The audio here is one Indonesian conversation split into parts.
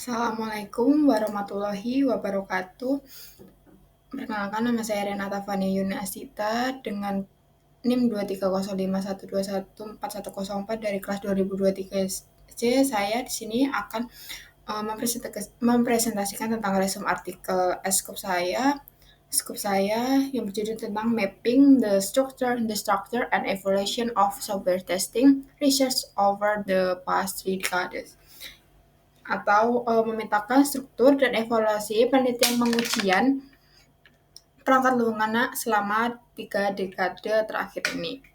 Assalamualaikum warahmatullahi wabarakatuh. Perkenalkan, nama saya Renata Fani Yunasita dengan NIM 23051214104 dari kelas 2023 C. Saya di sini akan mempresentasikan tentang resume artikel skop saya yang berjudul tentang Mapping the structure and evaluation of software testing research over the past 3 decades, atau memetakan struktur dan evaluasi penelitian pengujian perangkat lunak selama 3 dekade terakhir ini.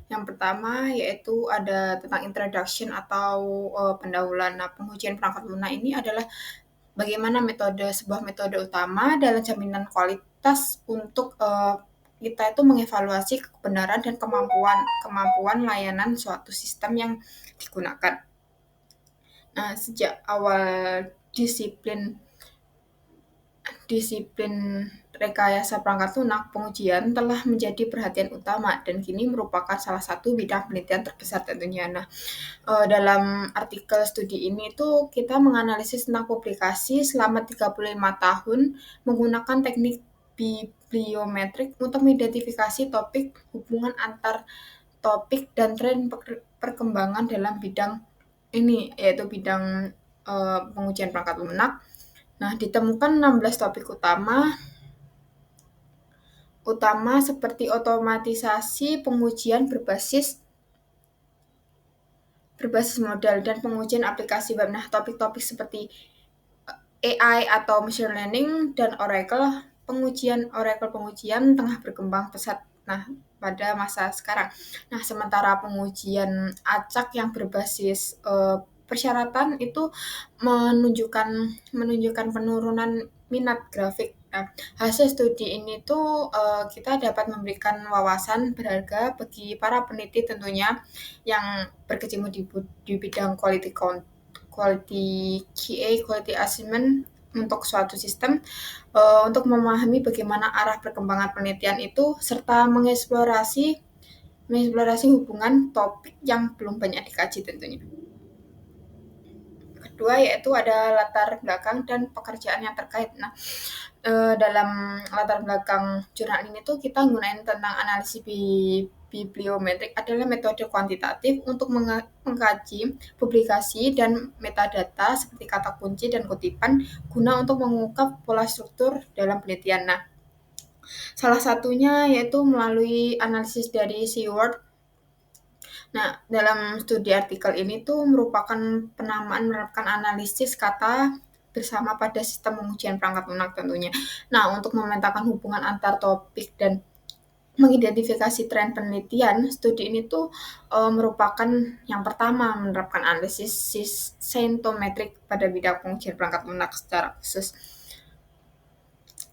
Yang pertama yaitu ada tentang introduction atau pendahuluan. Nah, pengujian perangkat lunak ini adalah bagaimana sebuah metode utama dalam jaminan kualitas untuk kita itu mengevaluasi kebenaran dan kemampuan layanan suatu sistem yang digunakan. Nah, sejak awal disiplin rekayasa perangkat lunak, pengujian telah menjadi perhatian utama dan kini merupakan salah satu bidang penelitian terbesar tentunya. Nah, dalam artikel studi ini tuh kita menganalisis tentang publikasi selama 35 tahun menggunakan teknik bibliometrik untuk mengidentifikasi topik, hubungan antar topik, dan tren perkembangan dalam bidang ini, yaitu bidang pengujian perangkat lunak. Nah, ditemukan 16 topik utama seperti otomatisasi pengujian berbasis modal dan pengujian aplikasi web. Nah, topik-topik seperti AI atau machine learning dan pengujian tengah berkembang pesat. Nah, pada masa sekarang. Nah, sementara pengujian acak yang berbasis persyaratan itu menunjukkan penurunan minat grafik. Nah, hasil studi ini tuh kita dapat memberikan wawasan berharga bagi para peneliti tentunya yang berkecimpung di bidang quality QA, quality assessment untuk suatu sistem, untuk memahami bagaimana arah perkembangan penelitian itu serta mengeksplorasi hubungan topik yang belum banyak dikaji tentunya. Kedua yaitu ada latar belakang dan pekerjaan yang terkait. Nah, dalam latar belakang jurnal ini tuh kita gunain tentang analisis bibliometrik adalah metode kuantitatif untuk mengkaji publikasi dan metadata seperti kata kunci dan kutipan guna untuk mengungkap pola struktur dalam penelitian. Nah, salah satunya yaitu melalui analisis dari keyword. Nah, dalam studi artikel ini tuh merupakan menerapkan analisis kata bersama pada sistem pengujian perangkat lunak tentunya. Nah, untuk memetakan hubungan antar topik dan mengidentifikasi tren penelitian, studi ini tuh merupakan yang pertama menerapkan analisis saintometrik pada bidang pengujian perangkat lunak secara khusus.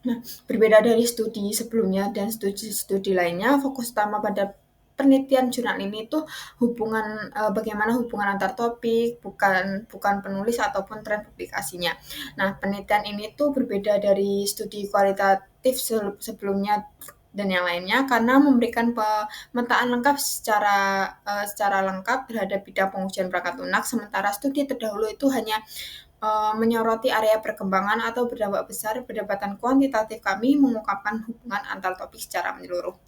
Nah, berbeda dari studi sebelumnya dan studi lainnya, fokus utama pada penelitian jurnal ini tuh bagaimana hubungan antar topik, bukan penulis ataupun tren publikasinya. Nah, penelitian ini tuh berbeda dari studi kualitatif sebelumnya dan yang lainnya karena memberikan pemetaan lengkap secara lengkap terhadap bidang pengujian perangkat lunak, sementara studi terdahulu itu hanya menyoroti area perkembangan atau berdampak besar. Pendapatan kuantitatif kami mengungkapkan hubungan antar topik secara menyeluruh.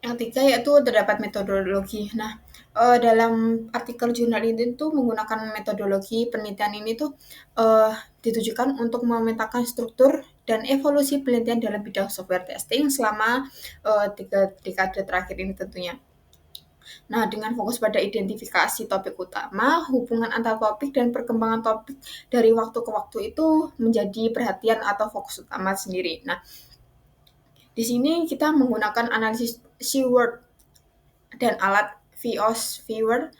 Yang ketiga yaitu terdapat metodologi. Nah, dalam artikel jurnal ini tuh menggunakan metodologi penelitian ini tuh ditujukan untuk memetakan struktur dan evolusi penelitian dalam bidang software testing selama 3 dekade terakhir ini tentunya. Nah, dengan fokus pada identifikasi topik utama, hubungan antar topik dan perkembangan topik dari waktu ke waktu itu menjadi perhatian atau fokus utama sendiri. Nah, di sini kita menggunakan analisis keyword dan alat VOS viewer.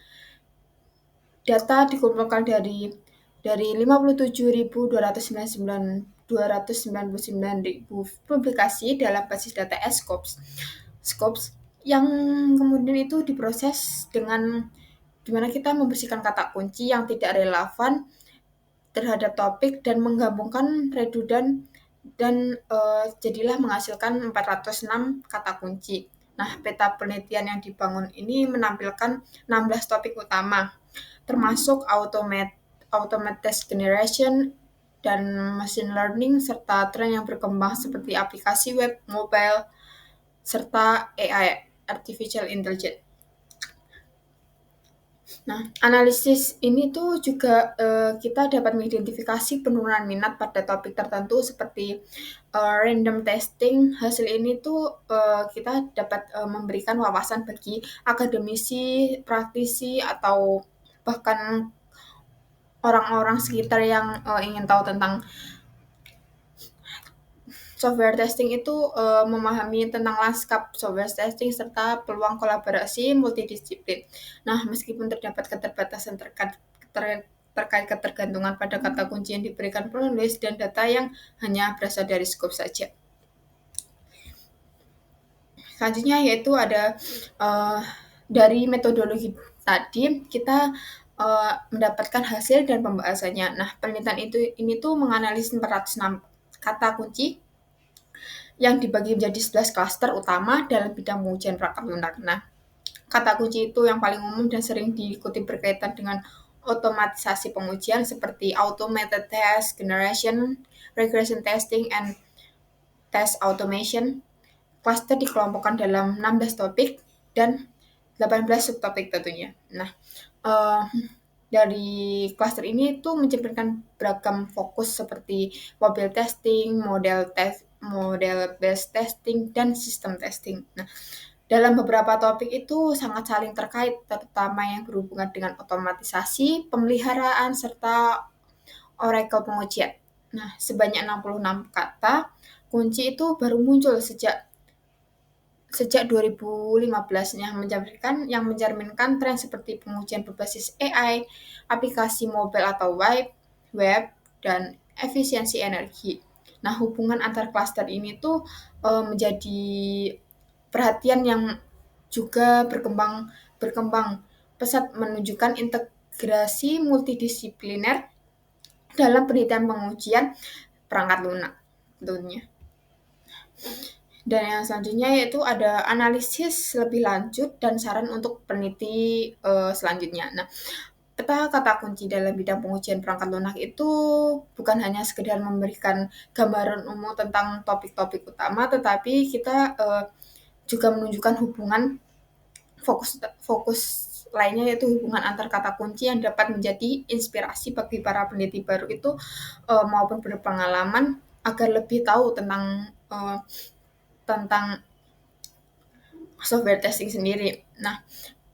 Data dikumpulkan dari 57.299 publikasi dalam basis data Scopus yang kemudian itu diproses dengan dimana kita membersihkan kata kunci yang tidak relevan terhadap topik dan menggabungkan redundan dan jadilah menghasilkan 406 kata kunci. Nah, peta penelitian yang dibangun ini menampilkan 16 topik utama, termasuk automated generation dan machine learning serta tren yang berkembang seperti aplikasi web, mobile, serta AI, artificial intelligence. Nah, analisis ini tuh juga kita dapat mengidentifikasi penurunan minat pada topik tertentu seperti random testing. Hasil ini tuh kita dapat memberikan wawasan bagi akademisi, praktisi, atau bahkan orang-orang sekitar yang ingin tahu tentang software testing itu memahami tentang lanskap software testing serta peluang kolaborasi multidisiplin. Nah, meskipun terdapat keterbatasan terkait ketergantungan pada kata kunci yang diberikan penulis dan data yang hanya berasal dari skop saja. Selanjutnya yaitu ada dari metodologi tadi kita mendapatkan hasil dan pembahasannya. Nah, penelitian ini tuh menganalisis 406 kata kunci yang dibagi menjadi 11 klaster utama dalam bidang pengujian perangkat lunak. Nah, kata kunci itu yang paling umum dan sering diikuti berkaitan dengan otomatisasi pengujian seperti automated test, generation, regression testing, and test automation. Klaster dikelompokkan dalam 16 topik dan 18 subtopik tentunya. Nah, uh, dari klaster ini tuh mencerminkan beragam fokus seperti mobile testing, model based testing, dan sistem testing. Nah, dalam beberapa topik itu sangat saling terkait, terutama yang berhubungan dengan otomatisasi, pemeliharaan, serta oracle pengujian. Nah, sebanyak 66 kata kunci itu baru muncul sejak 2015 yang mencerminkan tren seperti pengujian berbasis AI, aplikasi mobile atau web dan efisiensi energi. Nah, hubungan antar klaster ini tuh menjadi perhatian yang juga berkembang pesat menunjukkan integrasi multidisipliner dalam penelitian pengujian perangkat lunak tentunya. Dan yang selanjutnya yaitu ada analisis lebih lanjut dan saran untuk peneliti selanjutnya. Nah, peta kata kunci dalam bidang pengujian perangkat lunak itu bukan hanya sekedar memberikan gambaran umum tentang topik-topik utama, tetapi kita juga menunjukkan hubungan fokus lainnya yaitu hubungan antar kata kunci yang dapat menjadi inspirasi bagi para peneliti baru itu maupun berpengalaman agar lebih tahu tentang software testing sendiri. Nah,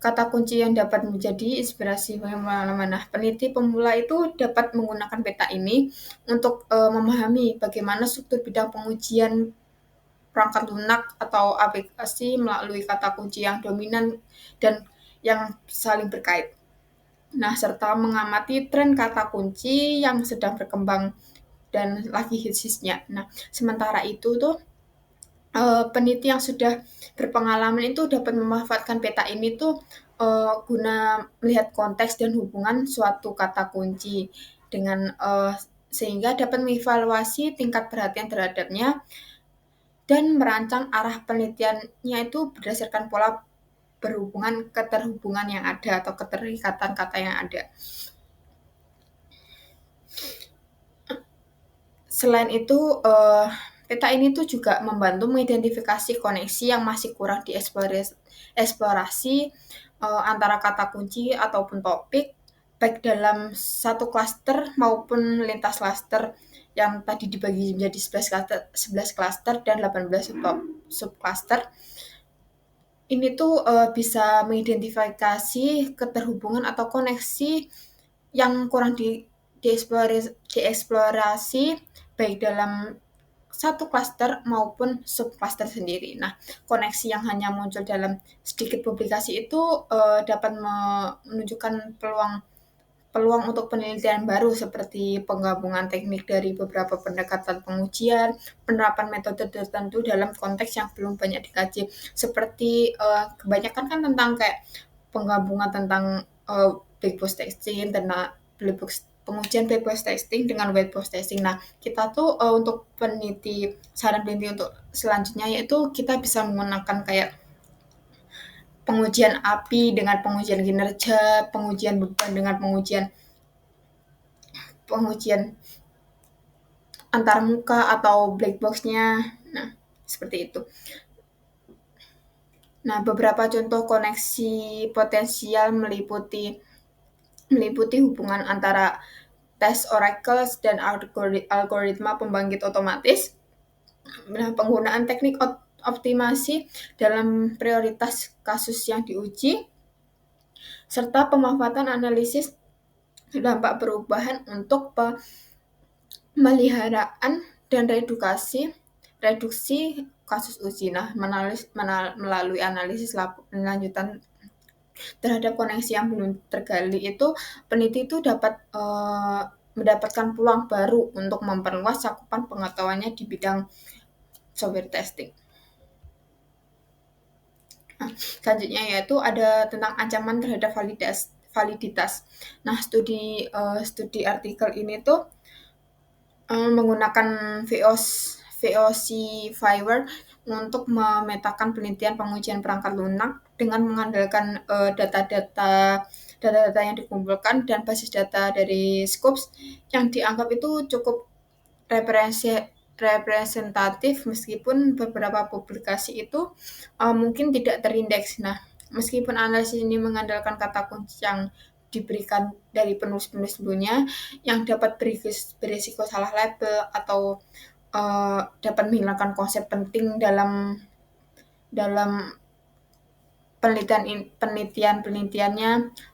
kata kunci yang dapat menjadi inspirasi bagi pengalaman. Nah, peneliti pemula itu dapat menggunakan peta ini untuk memahami bagaimana struktur bidang pengujian perangkat lunak atau aplikasi melalui kata kunci yang dominan dan yang saling berkait. Nah, serta mengamati tren kata kunci yang sedang berkembang dan lagi hits-hitsnya. Nah, sementara itu tuh peneliti yang sudah berpengalaman itu dapat memanfaatkan peta ini tuh guna melihat konteks dan hubungan suatu kata kunci dengan sehingga dapat mengevaluasi tingkat perhatian terhadapnya dan merancang arah penelitiannya itu berdasarkan pola keterhubungan yang ada atau keterikatan kata yang ada. Selain itu, peta ini tuh juga membantu mengidentifikasi koneksi yang masih kurang dieksplorasi antara kata kunci ataupun topik, baik dalam satu klaster maupun lintas klaster yang tadi dibagi menjadi 11 klaster dan 18 subklaster. Ini tuh bisa mengidentifikasi keterhubungan atau koneksi yang kurang dieksplorasi baik dalam satu klaster maupun subklaster sendiri. Nah, koneksi yang hanya muncul dalam sedikit publikasi itu dapat menunjukkan peluang untuk penelitian baru seperti penggabungan teknik dari beberapa pendekatan pengujian, penerapan metode tertentu dalam konteks yang belum banyak dikaji. Seperti kebanyakan kan tentang kayak penggabungan tentang black box testing, tentang pengujian black box testing dengan white box testing. Nah, kita tuh untuk saran peneliti untuk selanjutnya yaitu kita bisa menggunakan kayak pengujian API dengan pengujian kinerja, pengujian beban dengan pengujian antar muka atau black box-nya. Nah, seperti itu. Nah, beberapa contoh koneksi potensial meliputi hubungan antara tes Oracle dan algoritma pembangkit otomatis. Nah, penggunaan teknik optimasi dalam prioritas kasus yang diuji, serta pemanfaatan analisis dampak perubahan untuk pemeliharaan dan reduksi kasus uji. Nah, melalui analisis lanjutan terhadap koneksi yang belum tergali itu, peneliti itu dapat mendapatkan peluang baru untuk memperluas cakupan pengetahuannya di bidang software testing. Nah, selanjutnya yaitu ada tentang ancaman terhadap validitas. Nah, studi artikel ini tuh menggunakan VOC Fiverr untuk memetakan penelitian pengujian perangkat lunak dengan mengandalkan data-data yang dikumpulkan dan basis data dari Scopus yang dianggap itu cukup representatif, meskipun beberapa publikasi itu mungkin tidak terindeks. Nah, meskipun analisis ini mengandalkan kata kunci yang diberikan dari penulis-penulis sebelumnya yang dapat berisiko salah label atau dapat menghilangkan konsep penting dalam penelitiannya.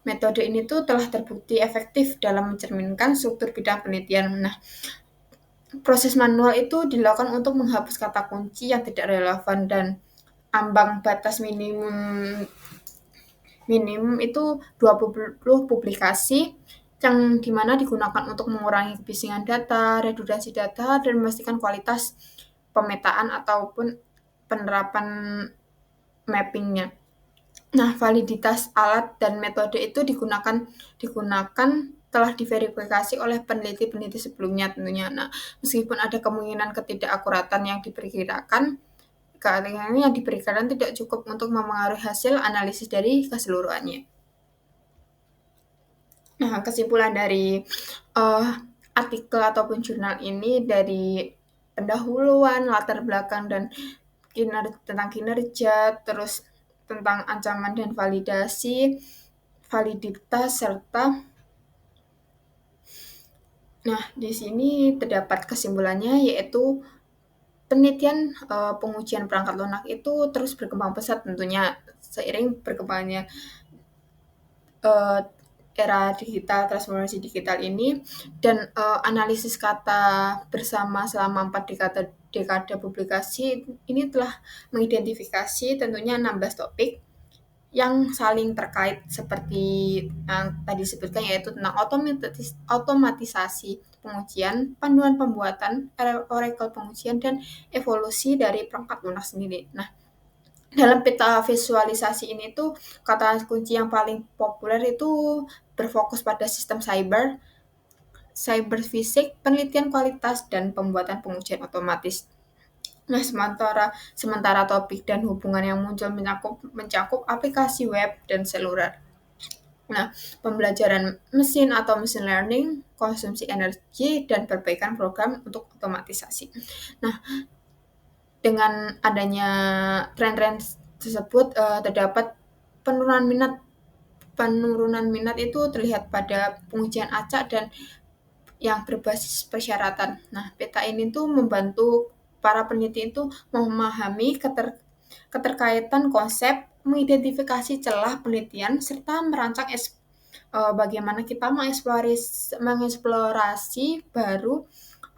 Metode ini tuh telah terbukti efektif dalam mencerminkan struktur bidang penelitian. Nah, proses manual itu dilakukan untuk menghapus kata kunci yang tidak relevan, dan ambang batas minimum itu 20 publikasi yang dimana digunakan untuk mengurangi kebisingan data, redundansi data, dan memastikan kualitas pemetaan ataupun penerapan mappingnya. Nah, validitas alat dan metode itu digunakan telah diverifikasi oleh peneliti-peneliti sebelumnya tentunya. Nah, meskipun ada kemungkinan ketidakakuratan yang diperkirakan, keahlian yang diberikan tidak cukup untuk memengaruhi hasil analisis dari keseluruhannya. Nah, kesimpulan dari artikel ataupun jurnal ini dari pendahuluan, latar belakang, dan tentang kinerja, terus tentang ancaman dan validitas, serta di sini terdapat kesimpulannya, yaitu penelitian pengujian perangkat lunak itu terus berkembang pesat tentunya seiring berkembangnya era digital, transformasi digital ini, dan analisis kata bersama selama 4 dekade publikasi ini telah mengidentifikasi tentunya 16 topik yang saling terkait seperti yang tadi disebutkan, yaitu tentang otomatisasi pengujian, panduan pembuatan, Oracle pengujian, dan evolusi dari perangkat lunak sendiri. Nah, dalam peta visualisasi ini tuh kata kunci yang paling populer itu berfokus pada sistem cyber fisik, penelitian kualitas, dan pembuatan pengujian otomatis. Nah, sementara topik dan hubungan yang muncul mencakup aplikasi web dan seluler. Nah, pembelajaran mesin atau machine learning, konsumsi energi, dan perbaikan program untuk otomatisasi. Nah, dengan adanya tren-tren tersebut terdapat penurunan minat itu terlihat pada pengujian acak dan yang berbasis persyaratan. Nah, peta ini tuh membantu para peneliti itu memahami keterkaitan konsep, mengidentifikasi celah penelitian, serta merancang bagaimana kita mengeksplorasi baru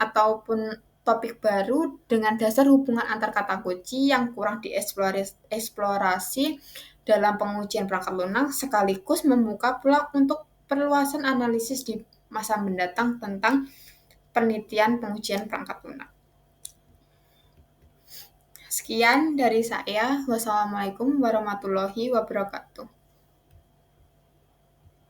ataupun topik baru dengan dasar hubungan antar kata kunci yang kurang dieksplorasi dalam pengujian perangkat lunak, sekaligus membuka peluang untuk perluasan analisis di masa mendatang tentang penelitian pengujian perangkat lunak. Sekian dari saya. Wassalamualaikum warahmatullahi wabarakatuh.